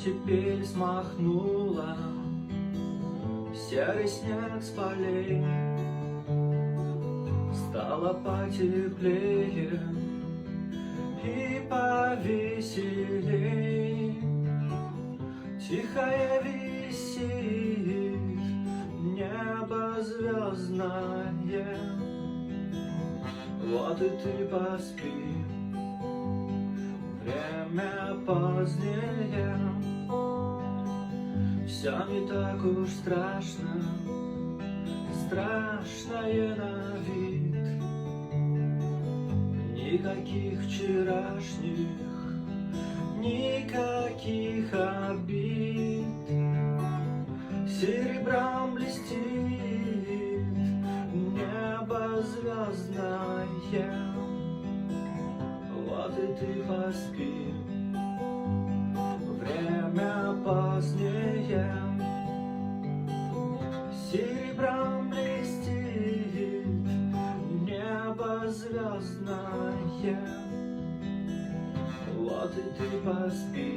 теперь смахнула серый снег с полей. Стало потеплее и повеселей. Тихое висит небо звездное. Вот и ты поспи, время позднее. Все не так уж страшно, страшное на вид. Никаких вчерашних, никаких обид. Серебром блестит небо звездное. Вот и ты поспи, время позднее. Серебром блестит небо звездное. Вот и ты поспи.